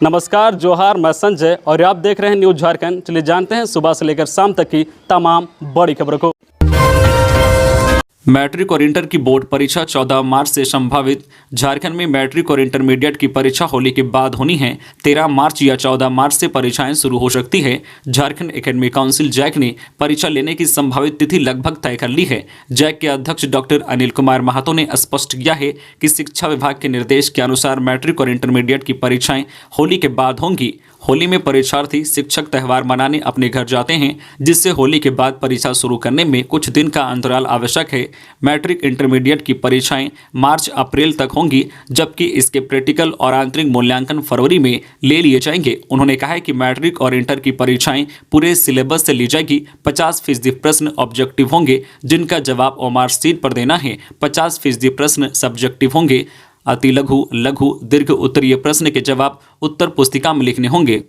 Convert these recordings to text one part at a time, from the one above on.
नमस्कार, जोहार, मैं संजय और आप देख रहे हैं न्यूज झारखंड। चलिए जानते हैं सुबह से लेकर शाम तक की तमाम बड़ी खबरों को। मैट्रिक और इंटर की बोर्ड परीक्षा 14 मार्च से संभावित। झारखंड में मैट्रिक और इंटरमीडिएट की परीक्षा होली के बाद होनी है। 13 मार्च या 14 मार्च से परीक्षाएं शुरू हो सकती है। झारखंड एकेडमिक काउंसिल जैक ने परीक्षा लेने की संभावित तिथि लगभग तय कर ली है। जैक के अध्यक्ष डॉक्टर अनिल कुमार महातो ने स्पष्ट किया है कि शिक्षा विभाग के निर्देश के अनुसार मैट्रिक और इंटरमीडिएट की परीक्षाएं होली के बाद होंगी। होली में परीक्षार्थी शिक्षक त्यौहार मनाने अपने घर जाते हैं, जिससे होली के बाद परीक्षा शुरू करने में कुछ दिन का अंतराल आवश्यक है। मैट्रिक इंटरमीडिएट की परीक्षाएं मार्च अप्रैल तक होंगी, जबकि इसके प्रैक्टिकल और आंतरिक मूल्यांकन फरवरी में ले लिए जाएंगे। उन्होंने कहा है कि मैट्रिक और इंटर की परीक्षाएं पूरे सिलेबस से ली जाएगी। 50% प्रश्न ऑब्जेक्टिव होंगे, जिनका जवाब ओमार सीट पर देना है। 50% प्रश्न सब्जेक्टिव होंगे। अति लघु, लघु, दीर्घ उत्तरीय प्रश्न के जवाब उत्तर पुस्तिका में लिखने होंगे।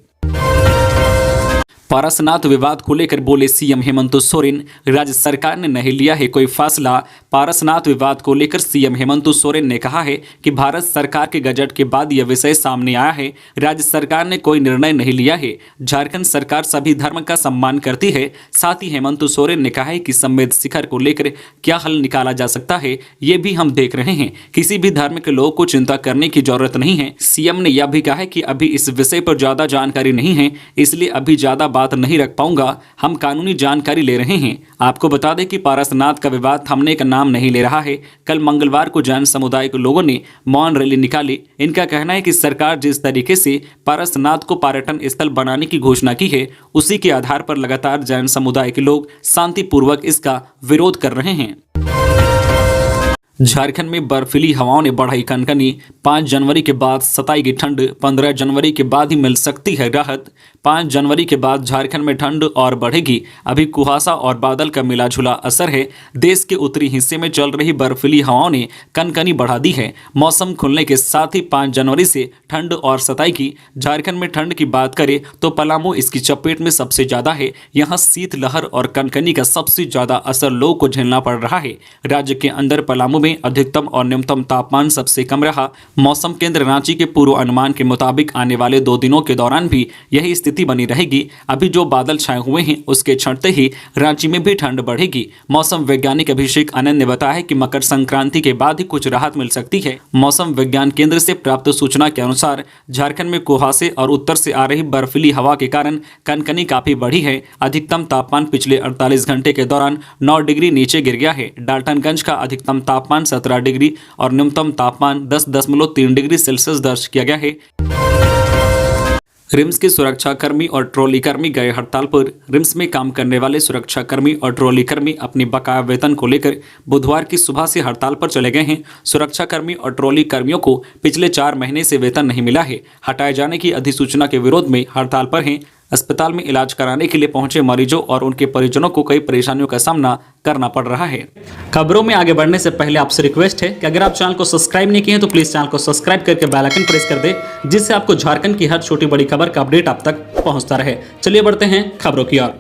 पारसनाथ विवाद को लेकर बोले सीएम हेमंत सोरेन, राज्य सरकार ने नहीं लिया है कोई फासला। पारसनाथ विवाद को लेकर सीएम हेमंत सोरेन ने कहा है कि भारत सरकार के गजट के बाद यह विषय सामने आया है। राज्य सरकार ने कोई निर्णय नहीं लिया है। झारखंड सरकार सभी धर्म का सम्मान करती है। साथ ही हेमंत सोरेन ने कहा है कि संवेद शिखर को लेकर क्या हल निकाला जा सकता है, ये भी हम देख रहे हैं। किसी भी धर्म के लोगों को चिंता करने की जरूरत नहीं है। सीएम ने यह भी कहा है कि अभी इस विषय पर ज्यादा जानकारी नहीं है, इसलिए अभी ज्यादा बात नहीं रख पाऊंगा। हम कानूनी जानकारी ले रहे हैं। आपको बता दें कि पारसनाथ का विवाद थमने का नाम नहीं ले रहा है। कल मंगलवार को जैन समुदाय के लोगों ने मौन रैली निकाली। इनका कहना है कि सरकार जिस तरीके से पारसनाथ को पर्यटन स्थल बनाने की घोषणा की है, उसी के आधार पर लगातार जैन समुदाय के लोग शांतिपूर्वक इसका विरोध कर रहे हैं। झारखंड में बर्फीली हवाओं ने बढ़ाई कनकनी। 5 जनवरी के बाद सताएगी ठंड। 15 जनवरी के बाद ही मिल सकती है राहत। 5 जनवरी के बाद झारखंड में ठंड और बढ़ेगी। अभी कुहासा और बादल का मिलाजुला असर है। देश के उत्तरी हिस्से में चल रही बर्फीली हवाओं ने कनकनी बढ़ा दी है। मौसम खुलने के साथ ही 5 जनवरी से ठंड और सताएगी। झारखंड में ठंड की बात करें तो पलामू इसकी चपेट में सबसे ज्यादा है। यहाँ शीतलहर और कनकनी का सबसे ज्यादा असर लोगों को झेलना पड़ रहा है। राज्य के अंदर पलामू में अधिकतम और न्यूनतम तापमान सबसे कम रहा। मौसम केंद्र रांची के पूर्व अनुमान के मुताबिक आने वाले 2 दिनों के दौरान भी यही स्थिति बनी रहेगी। अभी जो बादल छाए हुए हैं, उसके छंटते ही रांची में भी ठंड बढ़ेगी। मौसम वैज्ञानिक अभिषेक आनंद ने बताया है कि मकर संक्रांति के बाद ही कुछ राहत मिल सकती है। मौसम विज्ञान केंद्र से प्राप्त सूचना के अनुसार झारखंड में कुहासे और उत्तर से आ रही बर्फीली हवा के कारण कनकनी काफी बढ़ी है। अधिकतम तापमान पिछले 48 घंटे के दौरान 9 डिग्री नीचे गिर गया है। डाल्टनगंज का अधिकतम तापमान 17 डिग्री और न्यूनतम तापमान 10.3 डिग्री सेल्सियस दर्ज किया गया है। रिम्स के सुरक्षाकर्मी और ट्रॉली कर्मी गए हड़ताल पर। रिम्स में काम करने वाले सुरक्षाकर्मी और ट्रॉली कर्मी अपनी बकाया वेतन को लेकर बुधवार की सुबह से हड़ताल पर चले गए हैं। सुरक्षाकर्मी और ट्रॉली कर्मियों को पिछले 4 महीने से वेतन नहीं मिला है। हटाए जाने की अधिसूचना के विरोध में हड़ताल पर हैं। अस्पताल में इलाज कराने के लिए पहुंचे मरीजों और उनके परिजनों को कई परेशानियों का सामना करना पड़ रहा है। खबरों में आगे बढ़ने से पहले आपसे रिक्वेस्ट है कि अगर आप चैनल को सब्सक्राइब नहीं किए हैं तो प्लीज चैनल को सब्सक्राइब करके बेल आइकन प्रेस कर दे, जिससे आपको झारखंड की हर छोटी बड़ी खबर का अपडेट आप तक पहुंचता रहे। चलिए बढ़ते हैं खबरों की ओर।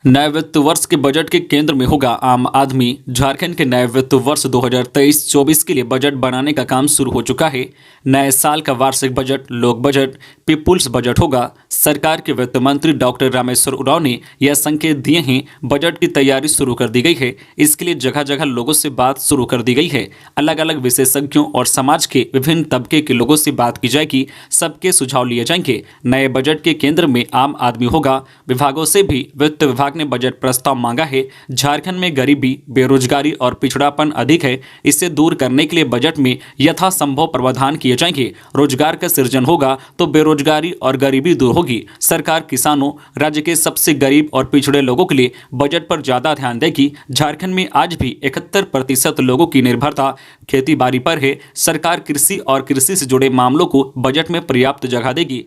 नए वित्त वर्ष के बजट के केंद्र में होगा आम आदमी। झारखंड के नए वित्त वर्ष 2023-24 के लिए बजट बनाने का काम शुरू हो चुका है। नए साल का वार्षिक बजट लोक बजट पीपुल्स बजट होगा। सरकार के वित्त मंत्री डॉक्टर रामेश्वर उरांव ने यह संकेत दिए हैं। बजट की तैयारी शुरू कर दी गई है। इसके लिए जगह जगह लोगों से बात शुरू कर दी गई है। अलग अलग विशेषज्ञों और समाज के विभिन्न तबके के लोगों से बात की जाएगी। सबके सुझाव लिए जाएंगे। नए बजट के केंद्र में आम आदमी होगा। विभागों से भी वित्त विभाग ने बजट प्रस्ताव मांगा है। झारखंड में गरीबी, बेरोजगारी और पिछड़ापन अधिक है। इसे दूर करने के लिए बजट में यथासंभव प्रावधान किए जाएंगे। रोजगार का सृजन होगा तो बेरोजगारी और गरीबी दूर होगी। सरकार किसानों, राज्य के सबसे गरीब और पिछड़े लोगों के लिए बजट पर ज्यादा ध्यान देगी। झारखंड में आज भी 71% लोगों की निर्भरता खेती बाड़ी पर है। सरकार कृषि और कृषि से जुड़े मामलों को बजट में पर्याप्त जगह देगी।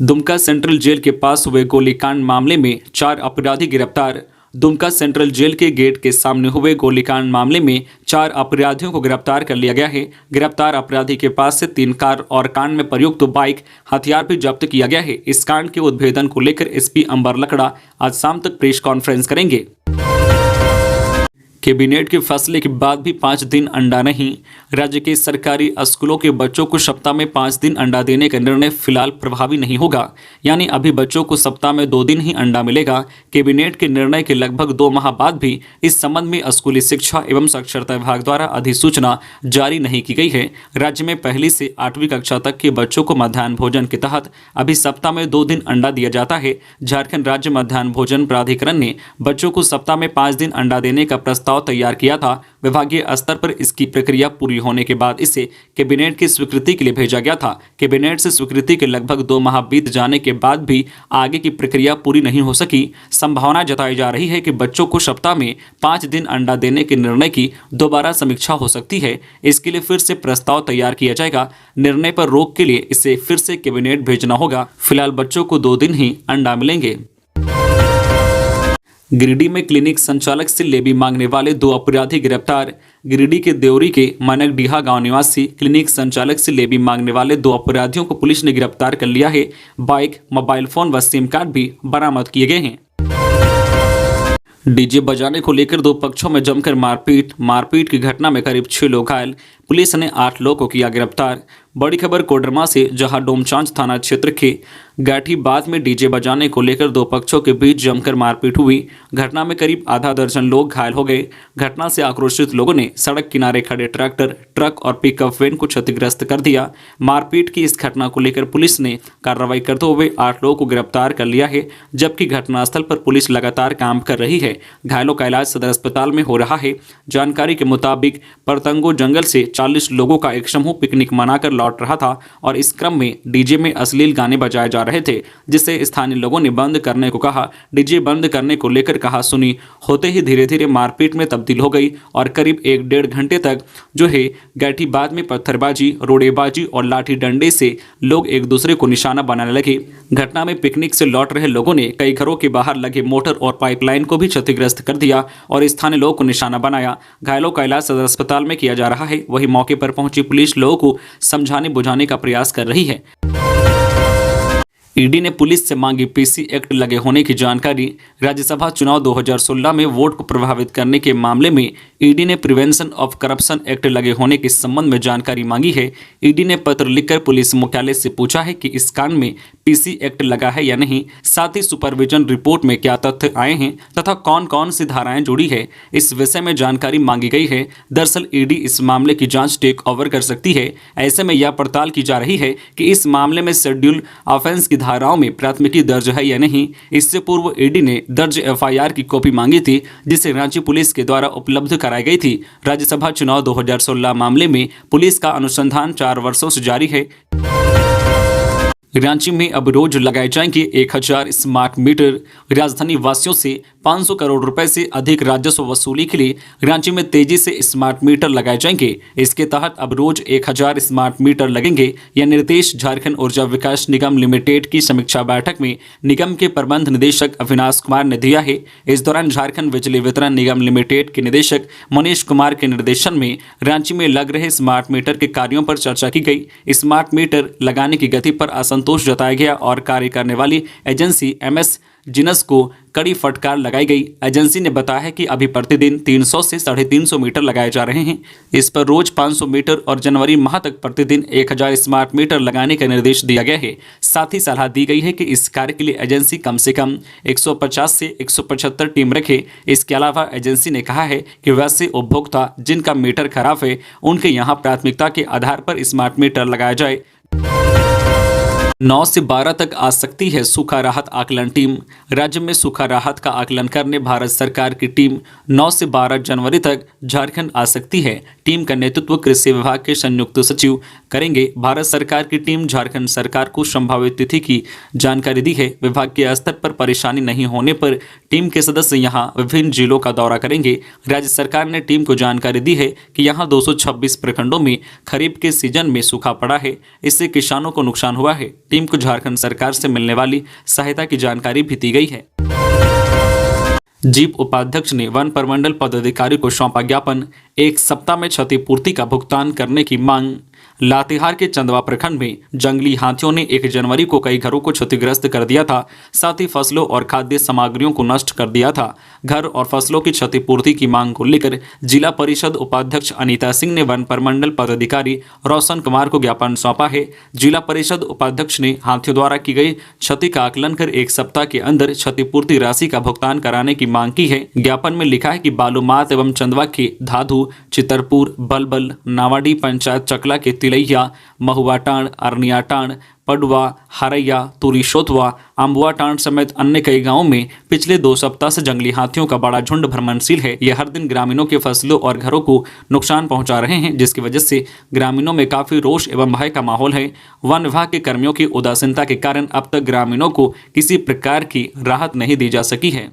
दुमका सेंट्रल जेल के पास हुए गोलीकांड मामले में 4 अपराधी गिरफ्तार। दुमका सेंट्रल जेल के गेट के सामने हुए गोलीकांड मामले में 4 अपराधियों को गिरफ्तार कर लिया गया है। गिरफ्तार अपराधी के पास से 3 कार और कांड में प्रयुक्त बाइक, हथियार भी जब्त किया गया है। इस कांड के उद्भेदन को लेकर एसपी अंबर लकड़ा आज शाम तक प्रेस कॉन्फ्रेंस करेंगे। कैबिनेट के फैसले के बाद भी 5 दिन अंडा नहीं। राज्य के सरकारी स्कूलों के बच्चों को सप्ताह में 5 दिन अंडा देने का निर्णय फिलहाल प्रभावी नहीं होगा, यानी अभी बच्चों को सप्ताह में 2 दिन ही अंडा मिलेगा। कैबिनेट के निर्णय के लगभग 2 माह बाद भी इस संबंध में स्कूली शिक्षा एवं साक्षरता विभाग द्वारा अधिसूचना जारी नहीं की गई है। राज्य में 1ली से 8वीं कक्षा तक के बच्चों को मध्याह्न भोजन के तहत अभी सप्ताह में 2 दिन अंडा दिया जाता है। झारखंड राज्य मध्याह्न भोजन प्राधिकरण ने बच्चों को सप्ताह में 5 दिन अंडा देने का प्रस्ताव तैयार किया था। विभागीय स्तर पर इसकी प्रक्रिया पूरी होने के बाद इसे कैबिनेट की स्वीकृति के लिए भेजा गया था। कैबिनेट से स्वीकृति के लगभग 2 माह बीत जाने के बाद भी आगे की प्रक्रिया पूरी नहीं हो सकी। संभावना जताई जा रही है कि बच्चों को सप्ताह में 5 दिन अंडा देने के निर्णय की दोबारा समीक्षा हो सकती है। इसके लिए फिर से प्रस्ताव तैयार किया जाएगा। निर्णय पर रोक के लिए इसे फिर से कैबिनेट भेजना होगा। फिलहाल बच्चों को 2 दिन ही अंडा मिलेंगे। गिरिडीह में क्लिनिक संचालक से लेवी मांगने वाले 2 अपराधी गिरफ्तार। गिरिडीह के देवरी के मनकडीहा गांव निवासी क्लिनिक संचालक से लेवी मांगने वाले 2 अपराधियों को पुलिस ने गिरफ्तार कर लिया है। बाइक, मोबाइल फोन व सिम कार्ड भी बरामद किए गए हैं। डीजे बजाने को लेकर 2 पक्षों में जमकर मारपीट की घटना में करीब 6 लोग घायल। पुलिस ने 8 लोगों को किया गिरफ्तार। बड़ी खबर कोडरमा से, जहां डोमचांच थाना क्षेत्र के गाठीबाद में डीजे बजाने को लेकर 2 पक्षों के बीच जमकर मारपीट हुई। घटना में करीब आधा दर्जन लोग घायल हो गए। घटना से आक्रोशित लोगों ने सड़क किनारे खड़े ट्रैक्टर, ट्रक और पिकअप वैन को क्षतिग्रस्त कर दिया। मारपीट की इस घटना को लेकर पुलिस ने कार्रवाई करते हुए 8 लोगों को गिरफ्तार कर लिया है, जबकि घटनास्थल पर पुलिस लगातार काम कर रही है। घायलों का इलाज सदर अस्पताल में हो रहा है। जानकारी के मुताबिक परतंगो जंगल से 40 लोगों का एक समूह पिकनिक मनाकर लौट रहा था और इस क्रम में डीजे में अश्लील गाने बजाए जा रहे थे, जिसे स्थानीय लोगों ने बंद करने को कहा। डीजे बंद करने को लेकर कहा सुनी होते ही धीरे धीरे मारपीट में तब्दील हो गई और करीब 1-1.5 घंटे तक जो है गाठीबाद में पत्थरबाजी, रोड़ेबाजी और लाठी डंडे से लोग एक दूसरे को निशाना बनाने लगे। घटना में पिकनिक से लौट रहे लोगों ने कई घरों के बाहर लगे मोटर और पाइपलाइन को भी क्षतिग्रस्त कर दिया और स्थानीय लोगों को निशाना बनाया। घायलों का इलाज सदर अस्पताल में किया जा रहा है। वहीं मौके पर पहुंची पुलिस लोगों को समझाने बुझाने का प्रयास कर रही है। ईडी ने पुलिस से मांगी पीसी एक्ट लगे होने की जानकारी। राज्यसभा चुनाव 2016 में वोट को प्रभावित करने के मामले में ईडी ने प्रिवेंशन ऑफ करप्शन एक्ट लगे होने के संबंध में जानकारी मांगी है। ईडी ने पत्र लिखकर पुलिस मुख्यालय से पूछा है कि इस कांड में पीसी एक्ट लगा है या नहीं, साथ ही सुपरविजन रिपोर्ट में क्या तथ्य आए हैं तथा कौन कौन सी धाराएं जुड़ी है, इस विषय में जानकारी मांगी गई है। दरअसल ईडी इस मामले की जांच टेक ओवर कर सकती है। ऐसे में यह पड़ताल की जा रही है कि इस मामले में शेड्यूल ऑफेंस की धाराओं में प्राथमिकी दर्ज है या नहीं। इससे पूर्व ईडी ने दर्ज एफआईआर की कॉपी मांगी थी, जिसे रांची पुलिस के द्वारा उपलब्ध कराई गई थी। राज्यसभा चुनाव 2016 मामले में पुलिस का अनुसंधान 4 वर्षों से जारी है। रांची में अब रोज लगाए जाएंगे 1000 स्मार्ट मीटर। राजधानी वासियों से 500 करोड़ रुपए से अधिक राजस्व वसूली के लिए रांची में तेजी से स्मार्ट मीटर लगाए जाएंगे। इसके तहत अब रोज 1000 स्मार्ट मीटर लगेंगे। यह निर्देश झारखंड ऊर्जा विकास निगम लिमिटेड की समीक्षा बैठक में निगम के प्रबंध निदेशक अविनाश कुमार ने दिया है। इस दौरान झारखंड बिजली वितरण निगम लिमिटेड के निदेशक मनीष कुमार के निर्देशन में रांची में लग रहे स्मार्ट मीटर के कार्यों पर चर्चा की गई। स्मार्ट मीटर लगाने की गति पर असंतोष जताया गया और कार्य करने वाली एजेंसी MS जिनस को कड़ी फटकार लगाई गई। एजेंसी ने बताया है कि अभी प्रतिदिन 300 से 350 मीटर लगाए जा रहे हैं। इस पर रोज 500 मीटर और जनवरी माह तक प्रतिदिन 1000 स्मार्ट मीटर लगाने का निर्देश दिया गया है। साथ ही सलाह दी गई है कि इस कार्य के लिए एजेंसी कम से कम 150 से 175 टीम रखे। इसके अलावा एजेंसी ने कहा है कि वैसे उपभोक्ता जिनका मीटर खराब है, उनके यहाँ प्राथमिकता के आधार पर स्मार्ट मीटर लगाया जाए। 9 से 12 तक आ सकती है सूखा राहत आकलन टीम। राज्य में सूखा राहत का आकलन करने भारत सरकार की टीम 9 से 12 जनवरी तक झारखंड आ सकती है। टीम का नेतृत्व कृषि विभाग के संयुक्त सचिव करेंगे। भारत सरकार की टीम झारखंड सरकार को संभावित तिथि की जानकारी दी है। विभाग के स्तर पर परेशानी नहीं होने पर टीम के सदस्य यहां विभिन्न जिलों का दौरा करेंगे। राज्य सरकार ने टीम को जानकारी दी है कि यहां 226 प्रखंडों में खरीफ के सीजन में सूखा पड़ा है। इससे किसानों को नुकसान हुआ है। टीम को झारखंड सरकार से मिलने वाली सहायता की जानकारी भी दी गई है। जीप उपाध्यक्ष ने वन प्रमंडल पदाधिकारी को सौंपा ज्ञापन। 1 सप्ताह में क्षतिपूर्ति का भुगतान करने की मांग। लातेहार के चंदवा प्रखंड में जंगली हाथियों ने 1 जनवरी को कई घरों को क्षतिग्रस्त कर दिया था, साथ ही फसलों और खाद्य सामग्रियों को नष्ट कर दिया था। घर और फसलों की क्षतिपूर्ति की मांग को लेकर जिला परिषद उपाध्यक्ष अनीता सिंह ने वन प्रमंडल पदाधिकारी रोशन कुमार को ज्ञापन सौंपा है। जिला परिषद उपाध्यक्ष ने हाथियों द्वारा की गई क्षति का आकलन कर 1 सप्ताह के अंदर क्षतिपूर्ति राशि का भुगतान कराने की मांग की है। ज्ञापन में लिखा है कि बालूमाथ एवं चंदवा के धाधु, चितरपुर, बलबल, नावाडी पंचायत चकला के तिलैया, महुआटांड, अरनियाटांड, पडवा, हरैया, तुरीशोथवा, अम्बुआटांड समेत अन्य कई गांवों में पिछले 2 सप्ताह से जंगली हाथियों का बड़ा झुंड भ्रमणशील है। यह हर दिन ग्रामीणों के फसलों और घरों को नुकसान पहुंचा रहे हैं, जिसकी वजह से ग्रामीणों में काफी रोष एवं भय का माहौल है। वन विभाग के कर्मियों की उदासीनता के कारण अब तक ग्रामीणों को किसी प्रकार की राहत नहीं दी जा सकी है।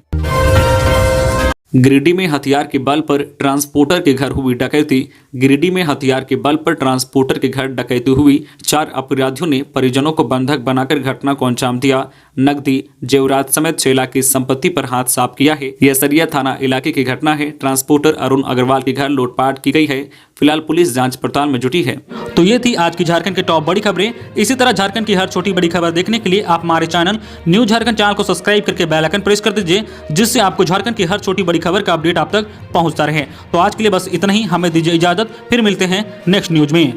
गिरिडीह में हथियार के बल पर ट्रांसपोर्टर के घर हुई डकैती। गिरिडीह में हथियार के बल पर ट्रांसपोर्टर के घर डकैती हुई। 4 अपराधियों ने परिजनों को बंधक बनाकर घटना को अंजाम दिया। नकदी, जेवरात समेत 6 लाख की संपत्ति पर हाथ साफ किया है। यह सरिया थाना इलाके की घटना है। ट्रांसपोर्टर अरुण अग्रवाल के घर लूटपाट की गई है। फिलहाल पुलिस जांच पड़ताल में जुटी है। तो ये थी आज की झारखंड की टॉप बड़ी खबरें। इसी तरह झारखंड की हर छोटी बड़ी खबर देखने के लिए आप हमारे चैनल न्यूज झारखंड चैनल को सब्सक्राइब करके बेल आइकन प्रेस कर दीजिए, जिससे आपको झारखंड की हर छोटी बड़ी खबर का अपडेट आप तक पहुंचता रहे। तो आज के लिए बस इतना ही, हमें दीजिए इजाजत, फिर मिलते हैं नेक्स्ट न्यूज में।